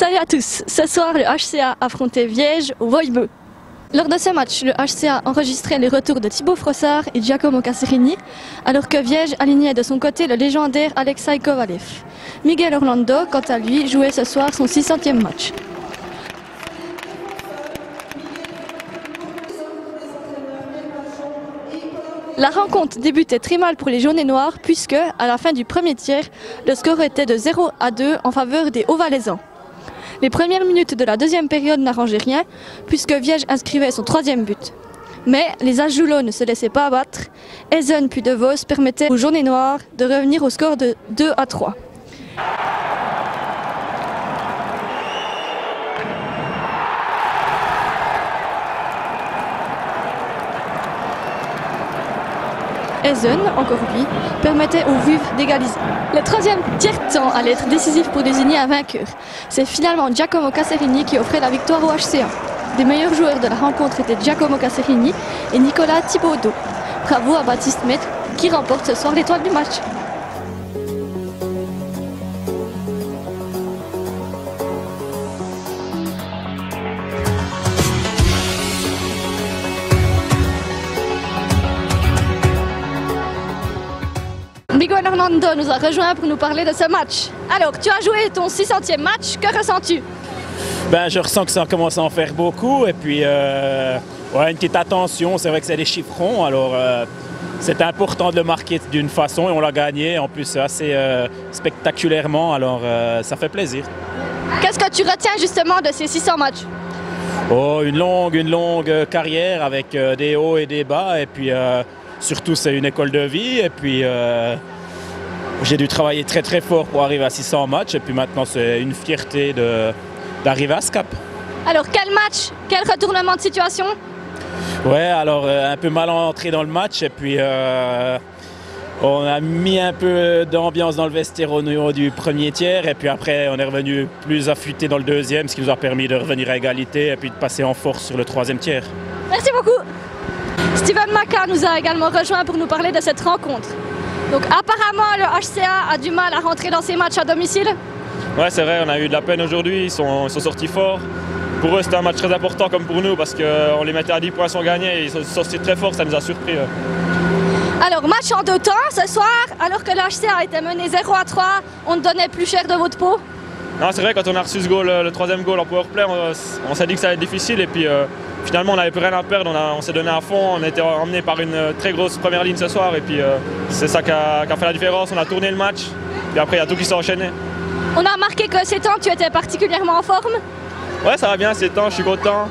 Salut à tous, ce soir le HCA affrontait Viège au Voïbeux. Lors de ce match, le HCA enregistrait les retours de Thibaut Frossard et Giacomo Caserini, alors que Viège alignait de son côté le légendaire Alexei Kovalev. Miguel Orlando, quant à lui, jouait ce soir son 600e match. La rencontre débutait très mal pour les jaunes et noirs puisque, à la fin du premier tiers, le score était de 0-2 en faveur des Hauts-Valaisans. Les premières minutes de la deuxième période n'arrangeaient rien puisque Viège inscrivait son troisième but. Mais les Ajoulots ne se laissaient pas abattre. Ezen puis De Vos permettaient aux jaunes et noirs de revenir au score de 2-3. Ezen, encore lui, permettait aux Vuves d'égaliser. Le troisième tiers-temps allait être décisif pour désigner un vainqueur. C'est finalement Giacomo Caserini qui offrait la victoire au HCA. Les meilleurs joueurs de la rencontre étaient Giacomo Caserini et Nicolas Thibaudot. Bravo à Baptiste Maître qui remporte ce soir l'étoile du match. Miguel Orlando nous a rejoint pour nous parler de ce match. Alors, tu as joué ton 600e match, que ressens-tu? Je ressens que ça commence à en faire beaucoup et puis une petite attention, c'est vrai que c'est des chiffres ronds, alors c'est important de le marquer d'une façon et on l'a gagné en plus assez spectaculairement, alors ça fait plaisir. Qu'est-ce que tu retiens justement de ces 600 matchs? Une longue carrière avec des hauts et des bas et puis surtout c'est une école de vie et puis j'ai dû travailler très fort pour arriver à 600 matchs et puis maintenant c'est une fierté d'arriver à ce cap. Alors quel match, quel retournement de situation? Ouais, alors un peu mal entré dans le match et puis on a mis un peu d'ambiance dans le vestiaire au niveau du premier tiers et puis après on est revenu plus affûté dans le deuxième, ce qui nous a permis de revenir à égalité et puis de passer en force sur le troisième tiers. Merci beaucoup. Steven Maca nous a également rejoint pour nous parler de cette rencontre. Donc apparemment le HCA a du mal à rentrer dans ses matchs à domicile. Ouais, c'est vrai, on a eu de la peine aujourd'hui, ils sont sortis forts. Pour eux c'était un match très important comme pour nous parce qu'on les mettait à 10 points sans gagner et ils sont sortis très forts, ça nous a surpris. Alors match en deux temps ce soir, alors que le HCA était mené 0-3, on donnait plus cher de votre peau. Non, c'est vrai, quand on a reçu ce goal, le troisième goal en powerplay, on s'est dit que ça allait être difficile et puis finalement on n'avait plus rien à perdre, on s'est donné à fond, on a été emmené par une très grosse première ligne ce soir et puis c'est ça qui a fait la différence, on a tourné le match et après il y a tout qui s'est enchaîné. On a remarqué que ces temps tu étais particulièrement en forme. Ouais, ça va bien ces temps, je suis content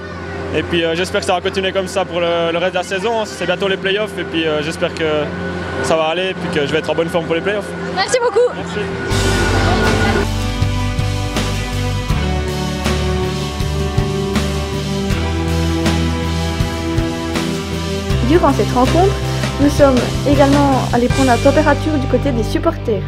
et puis j'espère que ça va continuer comme ça pour le reste de la saison, c'est bientôt les playoffs et puis j'espère que ça va aller et puis que je vais être en bonne forme pour les playoffs. Merci beaucoup. Merci. Durant cette rencontre, nous sommes également allés prendre la température du côté des supporters.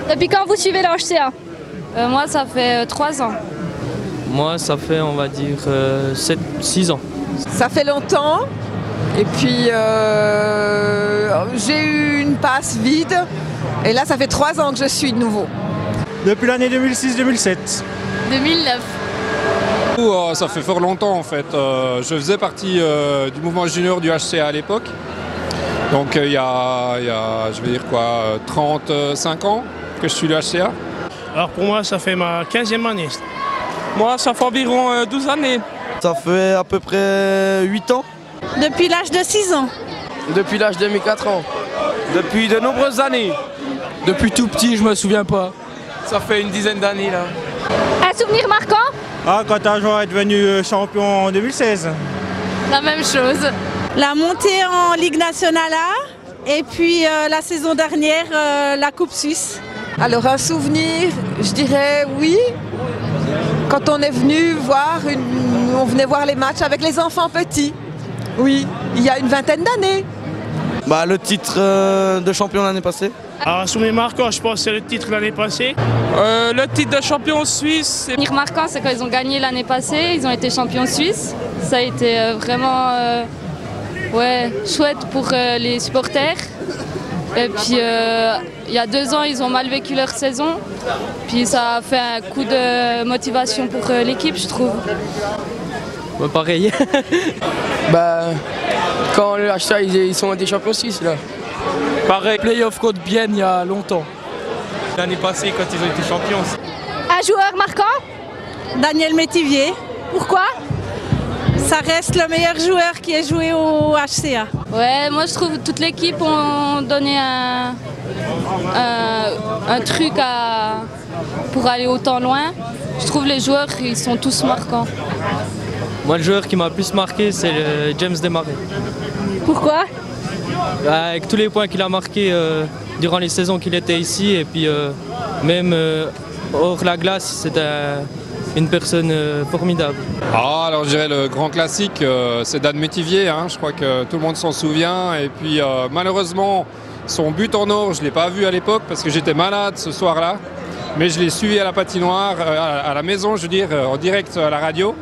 Depuis quand vous suivez le HCA? Moi, ça fait 3 ans. Moi, ça fait, on va dire, 6 ans. Ça fait longtemps et puis j'ai eu une passe vide et là ça fait 3 ans que je suis de nouveau. Depuis l'année 2006-2007. 2009. Ça fait fort longtemps en fait. Je faisais partie du mouvement junior du HCA à l'époque. Donc il y a, je vais dire quoi, 35 ans que je suis le HCA. Alors pour moi ça fait ma 15e année. Moi ça fait environ 12 années. Ça fait à peu près 8 ans. Depuis l'âge de 6 ans. Depuis l'âge de mes 4 ans. Depuis de nombreuses années. Depuis tout petit, je me souviens pas. Ça fait une dizaine d'années là. Un souvenir marquant? Quand un joueur est devenu champion en 2016. La même chose. La montée en Ligue nationale A et puis la saison dernière, la Coupe Suisse. Alors un souvenir, je dirais oui. Quand on est venu voir, on venait voir les matchs avec les enfants petits. Oui, il y a une vingtaine d'années. Le titre de champion l'année passée. Alors, sous mes marquants, je pense que c'est le titre l'année passée. Le titre de champion suisse. Ce qui est marquant, c'est quand ils ont gagné l'année passée, ils ont été champions suisses. Ça a été vraiment chouette pour les supporters. Et puis il y a 2 ans, ils ont mal vécu leur saison. Puis ça a fait un coup de motivation pour l'équipe, je trouve. Ouais, pareil. Quand le HCA, ils sont des champions suisses là. Pareil. Playoff contre Bienne il y a longtemps. L'année passée, quand ils ont été champions. Un joueur marquant? Daniel Métivier. Pourquoi? Ça reste le meilleur joueur qui ait joué au HCA. Ouais, moi je trouve que toute l'équipe ont donné un truc pour aller autant loin. Je trouve les joueurs, ils sont tous marquants. Moi, le joueur qui m'a le plus marqué, c'est James Desmarais. Pourquoi? Avec tous les points qu'il a marqués durant les saisons qu'il était ici, et puis même hors la glace, c'était une personne formidable. Alors je dirais le grand classique, c'est Dan Métivier, hein. Je crois que tout le monde s'en souvient. Et puis malheureusement, son but en or, je ne l'ai pas vu à l'époque parce que j'étais malade ce soir-là. Mais je l'ai suivi à la patinoire, à la maison, je veux dire, en direct à la radio.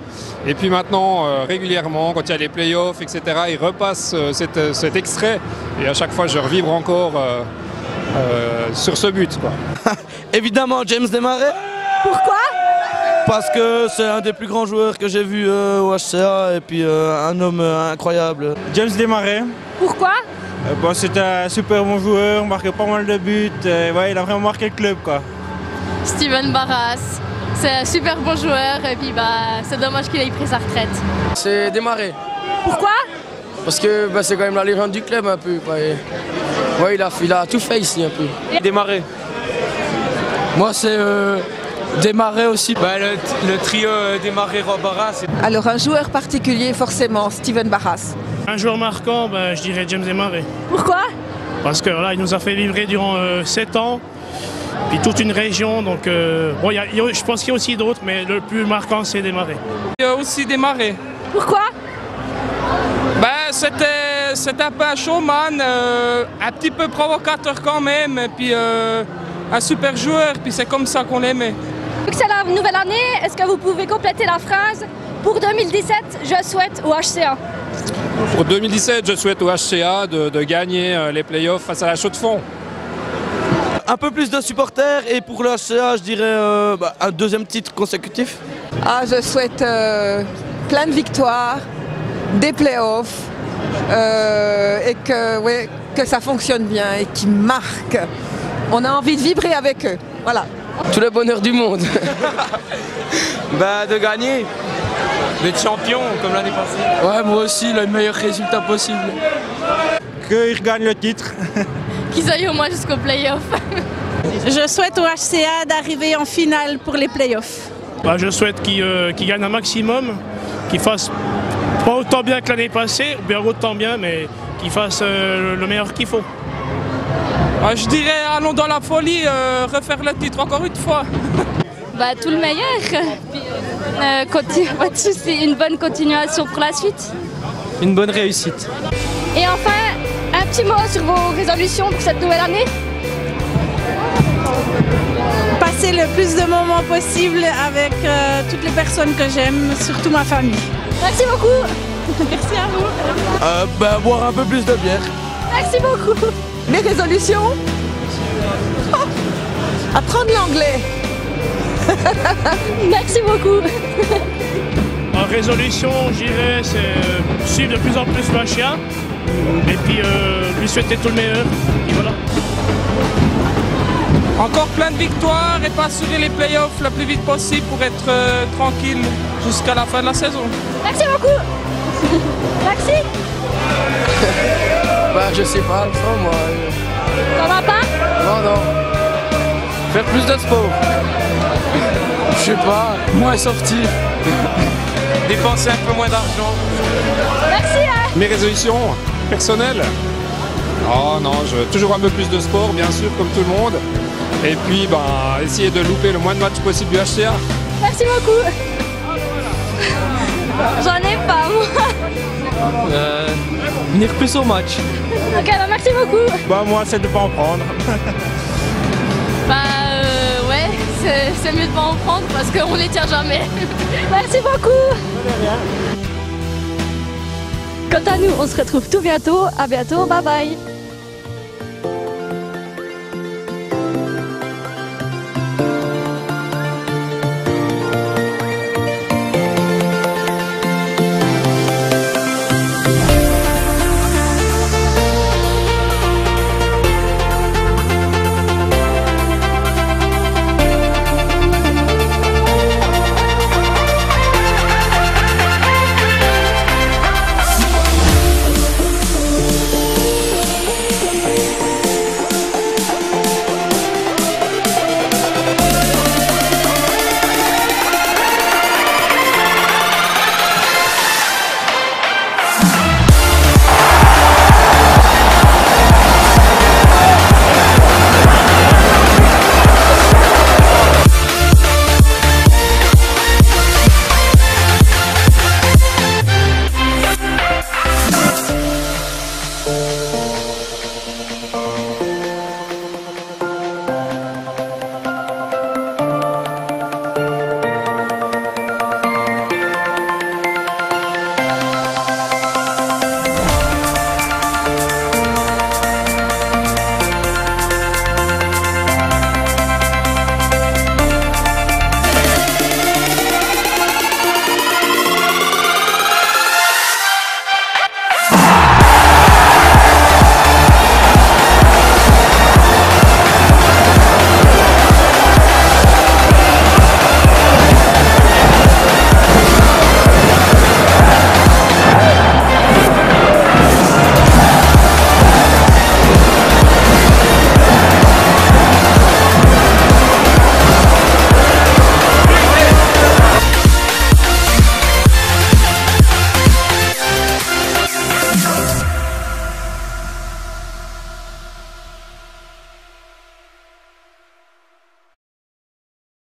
Et puis maintenant, régulièrement, quand il y a les playoffs, etc., il repasse cet extrait. Et à chaque fois, je revibre encore sur ce but, quoi. Évidemment, James Desmarais. Pourquoi? Parce que c'est un des plus grands joueurs que j'ai vu au HCA et puis un homme incroyable. James Desmarais. Pourquoi? C'est un super bon joueur, marqué pas mal de buts. Ouais, il a vraiment marqué le club, quoi. Steven Barras, c'est un super bon joueur et puis c'est dommage qu'il ait pris sa retraite. C'est Desmarais. Pourquoi? Parce que c'est quand même la légende du club un peu. Ouais, il a tout fait ici un peu. Desmarais. Moi c'est Desmarais aussi. Le trio Desmarais-Barras. Alors un joueur particulier forcément, Steven Barras. Un joueur marquant, je dirais James Desmarais. Pourquoi? Parce que là, il nous a fait vivre durant 7 ans. Puis toute une région, donc je pense qu'il y a aussi d'autres, mais le plus marquant c'est Desmarais. Il y a aussi Desmarais. Pourquoi? C'était un peu un showman, un petit peu provocateur quand même, et puis un super joueur, puis c'est comme ça qu'on l'aimait. Vu que c'est la nouvelle année, est-ce que vous pouvez compléter la phrase? Pour 2017, je souhaite au HCA. Pour 2017, je souhaite au HCA de gagner les playoffs face à la Chaux-de-Fonds. Un peu plus de supporters et pour le HCA, je dirais un 2e titre consécutif. Je souhaite plein de victoires, des playoffs et que ça fonctionne bien et qu'ils marquent. On a envie de vibrer avec eux. Voilà. Tout le bonheur du monde. De gagner, d'être champion comme l'année passée. Ouais, moi aussi, le meilleur résultat possible. Qu'ils gagnent le titre. Qu'ils aillent au moins jusqu'au play-off. Je souhaite au HCA d'arriver en finale pour les playoffs. Je souhaite qu'ils gagnent un maximum, qu'ils fassent pas autant bien que l'année passée, ou bien autant bien, mais qu'ils fassent le meilleur qu'il faut. Je dirais allons dans la folie, refaire le titre encore une fois. Tout le meilleur. Puis, une bonne continuation pour la suite. Une bonne réussite. Et enfin, un petit mot sur vos résolutions pour cette nouvelle année? Passer le plus de moments possible avec toutes les personnes que j'aime, surtout ma famille. Merci beaucoup. Merci à vous. Boire un peu plus de bière. Merci beaucoup. Mes résolutions? Apprendre l'anglais. Merci beaucoup. En résolution, je dirais, c'est suivre de plus en plus le HCA et puis lui souhaiter tout le meilleur. Et voilà. Encore plein de victoires et pas assurer les playoffs le plus vite possible pour être tranquille jusqu'à la fin de la saison. Merci beaucoup. Merci. Je sais pas, moi. Ça va pas? Non. Faire plus de sport. Je sais pas, moins sortir. Dépenser un peu moins d'argent. Merci. Mes résolutions personnelles? Non, je veux toujours un peu plus de sport, bien sûr, comme tout le monde. Et puis, essayer de louper le moins de matchs possible du HCA. Merci beaucoup. J'en ai pas, moi. Venir plus au match. Ok, bah merci beaucoup. Bah moi c'est de pas en prendre. Ouais, c'est mieux de pas en prendre parce qu'on les tire jamais. Merci beaucoup. Quant à nous, on se retrouve tout bientôt. À bientôt, bye bye.